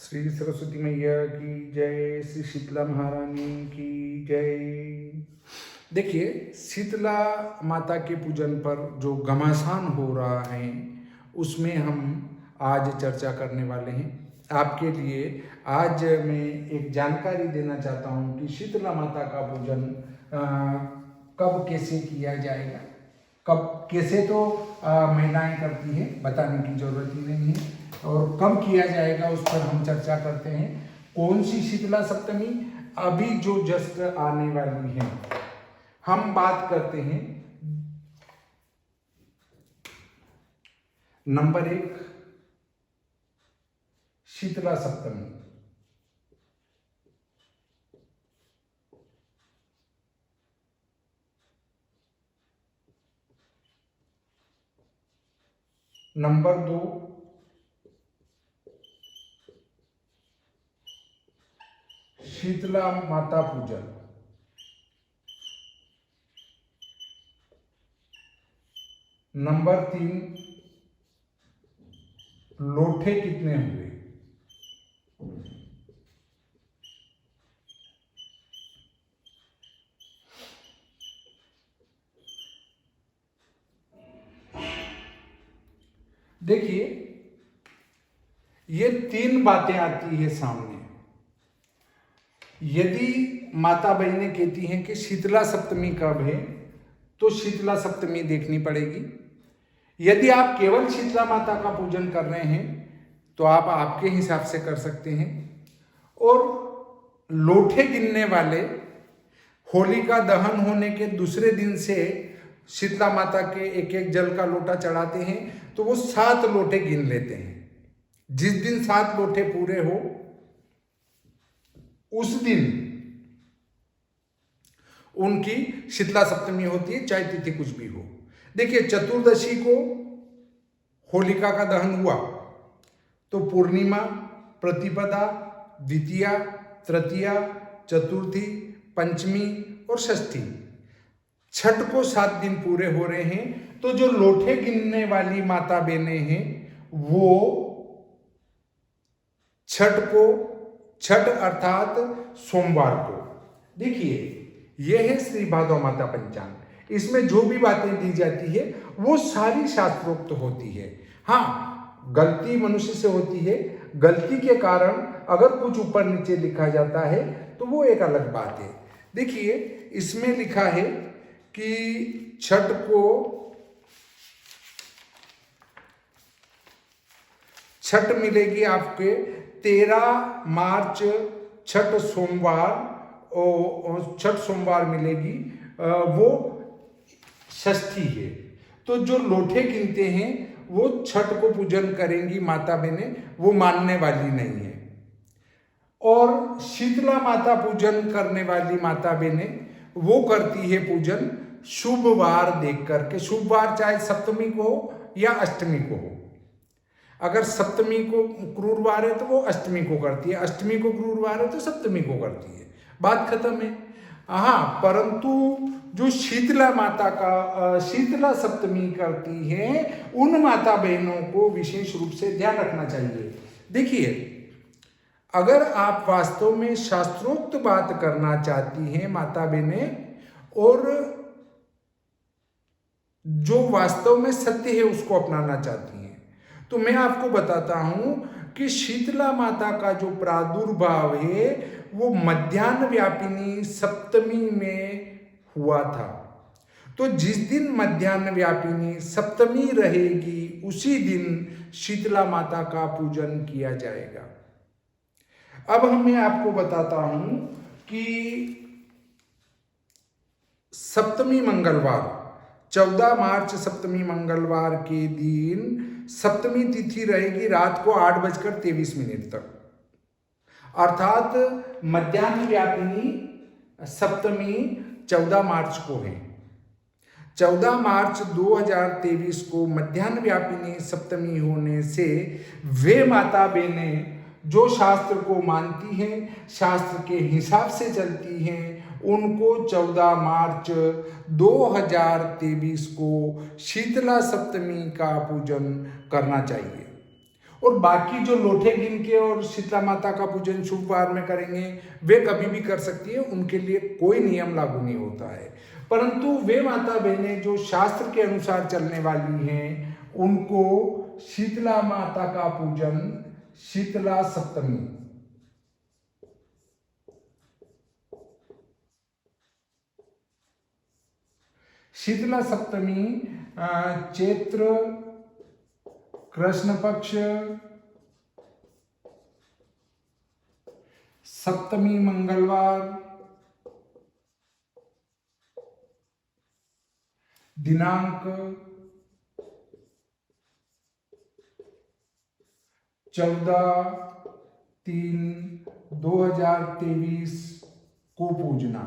श्री सरस्वती मैया की जय, श्री शीतला महारानी की जय। देखिए, शीतला माता के पूजन पर जो घमासान हो रहा है उसमें हम आज चर्चा करने वाले हैं। आपके लिए आज मैं एक जानकारी देना चाहता हूँ कि शीतला माता का पूजन कब कैसे किया जाएगा। कब कैसे तो महिलाएं करती हैं, बताने की जरूरत ही नहीं है, और कब किया जाएगा उस पर हम चर्चा करते हैं। कौन सी शीतला सप्तमी अभी जो जस्ट आने वाली है, हम बात करते हैं नंबर 1 शीतला सप्तमी। नंबर 2 शीतला माता पूजन। नंबर 3 लोठे कितने हुए। देखिए, ये 3 बातें आती है सामने। यदि माता बहनें कहती हैं कि शीतला सप्तमी कब है, तो शीतला सप्तमी देखनी पड़ेगी। यदि आप केवल शीतला माता का पूजन कर रहे हैं तो आप आपके हिसाब से कर सकते हैं। और लोठे गिनने वाले होलिका दहन होने के दूसरे दिन से शीतला माता के एक एक जल का लोटा चढ़ाते हैं, तो वो 7 लोटे गिन लेते हैं। जिस दिन 7 लोटे पूरे हो उस दिन उनकी शीतला सप्तमी होती है, चाहे तिथि कुछ भी हो। देखिए, चतुर्दशी को होलिका का दहन हुआ तो पूर्णिमा, प्रतिपदा, द्वितीया, तृतीया, चतुर्थी, पंचमी और षष्ठी, छठ को 7 दिन पूरे हो रहे हैं। तो जो लोठे गिनने वाली माता बहनें हैं वो छठ अर्थात सोमवार को, देखिए यह है श्री भादव माता पंचांग। इसमें जो भी बातें दी जाती है वो सारी शास्त्रोक्त होती है। हाँ, गलती मनुष्य से होती है, गलती के कारण अगर कुछ ऊपर नीचे लिखा जाता है तो वो एक अलग बात है। देखिए, इसमें लिखा है कि छठ मिलेगी आपके 13 मार्च, छठ सोमवार मिलेगी, वो षष्ठी है। तो जो लोठे गिनते हैं वो छठ को पूजन करेंगी माता बहनें, वो मानने वाली नहीं है। और शीतला माता पूजन करने वाली माता बहनें वो करती है पूजन शुभ वार देख करके। शुभ वार चाहे सप्तमी को हो या अष्टमी को हो। अगर सप्तमी को क्रूरवार है तो वो अष्टमी को करती है, अष्टमी को क्रूरवार है तो सप्तमी को करती है, बात खत्म है। हाँ, परंतु जो शीतला सप्तमी करती है उन माता बहनों को विशेष रूप से ध्यान रखना चाहिए। देखिए, अगर आप वास्तव में शास्त्रोक्त बात करना चाहती हैं माता बहनें, और जो वास्तव में सत्य है उसको अपनाना चाहती हैं, तो मैं आपको बताता हूं कि शीतला माता का जो प्रादुर्भाव है वो मध्याह्न व्यापिनी सप्तमी में हुआ था। तो जिस दिन मध्याह्न व्यापिनी सप्तमी रहेगी उसी दिन शीतला माता का पूजन किया जाएगा। अब मैं आपको बताता हूं कि सप्तमी मंगलवार, 14 मार्च सप्तमी मंगलवार के दिन सप्तमी तिथि रहेगी रात को 8:23 तक, अर्थात मध्याह्न व्यापिनी सप्तमी 14 मार्च को है। 14 मार्च 2023 को मध्याह्न व्यापिनी सप्तमी होने से वे माता बहनें जो शास्त्र को मानती हैं, शास्त्र के हिसाब से चलती हैं, उनको 14 मार्च 2023 को शीतला सप्तमी का पूजन करना चाहिए। और बाकी जो लोटे गिन के और शीतला माता का पूजन शुभ वार में करेंगे वे कभी भी कर सकती है, उनके लिए कोई नियम लागू नहीं होता है। परंतु वे माता बहनें जो शास्त्र के अनुसार चलने वाली हैं, उनको शीतला माता का पूजन शीतला सप्तमी, शीतला सप्तमी चैत्र कृष्ण पक्ष सप्तमी मंगलवार दिनांक 14/3/2023 को पूजना।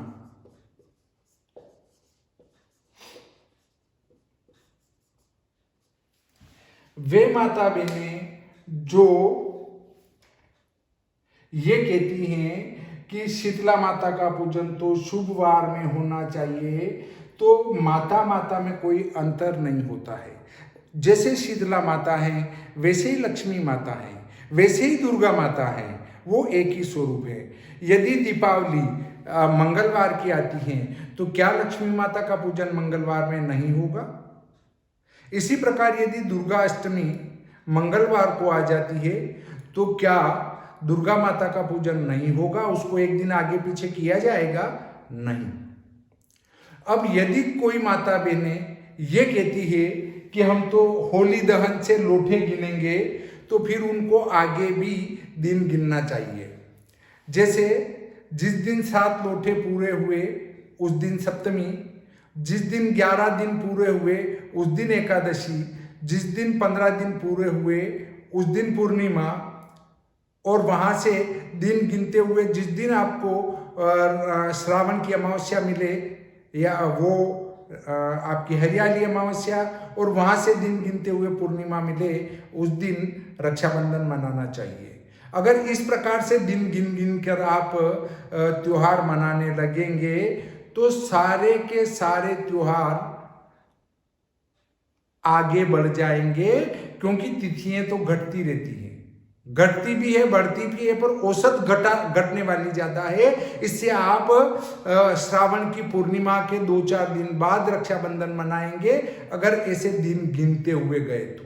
वे माता बहनें जो ये कहती हैं कि शीतला माता का पूजन तो शुभ वार में होना चाहिए, तो माता माता में कोई अंतर नहीं होता है। जैसे शीतला माता है वैसे ही लक्ष्मी माता है, वैसे ही दुर्गा माता है, वो एक ही स्वरूप है। यदि दीपावली मंगलवार की आती है तो क्या लक्ष्मी माता का पूजन मंगलवार में नहीं होगा? इसी प्रकार यदि दुर्गा अष्टमी मंगलवार को आ जाती है तो क्या दुर्गा माता का पूजन नहीं होगा? उसको एक दिन आगे पीछे किया जाएगा? नहीं। अब यदि कोई माता बहनें ये कहती है कि हम तो होली दहन से लोटे गिनेंगे, तो फिर उनको आगे भी दिन गिनना चाहिए। जैसे जिस दिन 7 लोटे पूरे हुए उस दिन सप्तमी, जिस दिन 11 दिन पूरे हुए उस दिन एकादशी, जिस दिन 15 दिन पूरे हुए उस दिन पूर्णिमा, और वहाँ से दिन गिनते हुए जिस दिन आपको श्रावण की अमावस्या मिले या वो आपकी हरियाली अमावस्या, और वहाँ से दिन गिनते हुए पूर्णिमा मिले, उस दिन रक्षाबंधन मनाना चाहिए। अगर इस प्रकार से दिन गिन गिन कर आप त्योहार मनाने लगेंगे तो सारे के सारे त्योहार आगे बढ़ जाएंगे, क्योंकि तिथियां तो घटती रहती हैं, घटती भी है बढ़ती भी है, पर औसत घटने वाली ज्यादा है। इससे आप श्रावण की पूर्णिमा के 2-4 दिन बाद रक्षाबंधन मनाएंगे अगर ऐसे दिन गिनते हुए गए तो।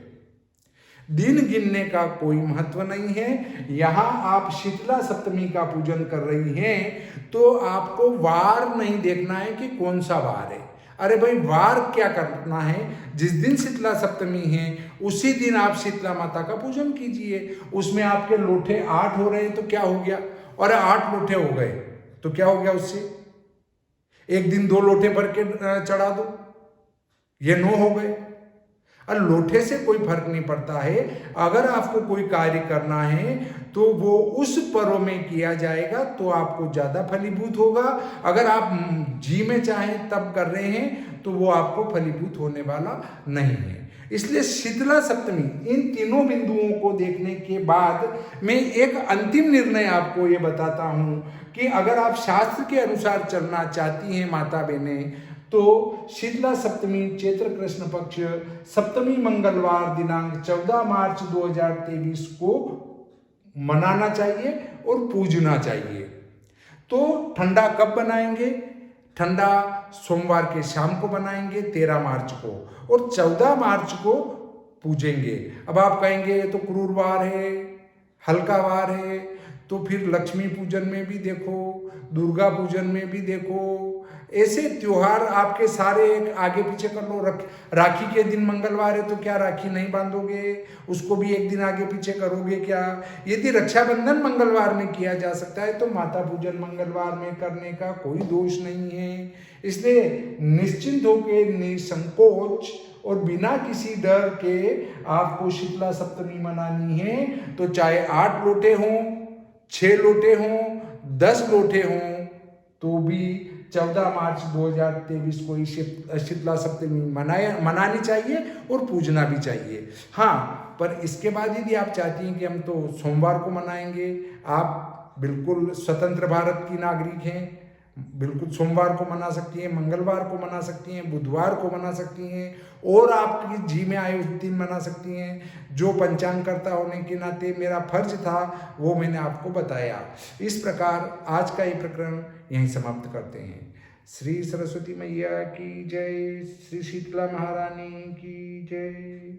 दिन गिनने का कोई महत्व नहीं है। यहाँ आप शीतला सप्तमी का पूजन कर रही हैं तो आपको वार नहीं देखना है कि कौन सा वार है। अरे भाई, वार क्या करना है? जिस दिन शीतला सप्तमी है उसी दिन आप शीतला माता का पूजन कीजिए। उसमें आपके लोटे 8 हो रहे हैं तो क्या हो गया? और 8 लोटे हो गए तो क्या हो गया? उससे एक दिन 2 लोटे भर के चढ़ा दो, ये 9 हो गए। और लोटे से कोई फर्क नहीं पड़ता है। अगर आपको कोई कार्य करना है तो वो उस पर्व में किया जाएगा तो आपको ज्यादा फलीभूत होगा। अगर आप जी में चाहें तब कर रहे हैं तो वो आपको फलीभूत होने वाला नहीं है। इसलिए शीतला सप्तमी, इन तीनों बिंदुओं को देखने के बाद मैं एक अंतिम निर्णय आपको ये बताता हूं कि अगर आप शास्त्र के अनुसार चलना चाहती हैं माता बहनें, तो शीतला सप्तमी चैत्र कृष्ण पक्ष सप्तमी मंगलवार दिनांक 14 मार्च 2023 को मनाना चाहिए और पूजना चाहिए। तो ठंडा कब बनाएंगे? ठंडा सोमवार के शाम को बनाएंगे 13 मार्च को, और 14 मार्च को पूजेंगे। अब आप कहेंगे ये तो क्रूरवार है, हल्का वार है, तो फिर लक्ष्मी पूजन में भी देखो, दुर्गा पूजन में भी देखो, ऐसे त्योहार आपके सारे एक आगे पीछे कर लो। राखी के दिन मंगलवार है तो क्या राखी नहीं बांधोगे? उसको भी एक दिन आगे पीछे करोगे क्या? यदि रक्षाबंधन मंगलवार में किया जा सकता है तो माता पूजन मंगलवार में करने का कोई दोष नहीं है। इसलिए निश्चिंत होकर, निसंकोच और बिना किसी डर के आपको शीतला सप्तमी मनानी है, तो चाहे 8 लोटे हों, 6 लोटे हों, 10 लोटे हों, तो भी 14 मार्च 2023 को ही शीतला सप्तमी मनानी चाहिए और पूजना भी चाहिए। हाँ, पर इसके बाद यदि आप चाहती हैं कि हम तो सोमवार को मनाएंगे, आप बिल्कुल स्वतंत्र भारत की नागरिक हैं, बिल्कुल सोमवार को मना सकती हैं, मंगलवार को मना सकती हैं, बुधवार को मना सकती हैं, और आपकी जी में आए उस दिन मना सकती हैं। जो पंचांगकर्ता होने के नाते मेरा फर्ज था वो मैंने आपको बताया। इस प्रकार आज का ये प्रकरण यहीं समाप्त करते हैं। श्री सरस्वती मैया की जय, श्री शीतला महारानी की जय।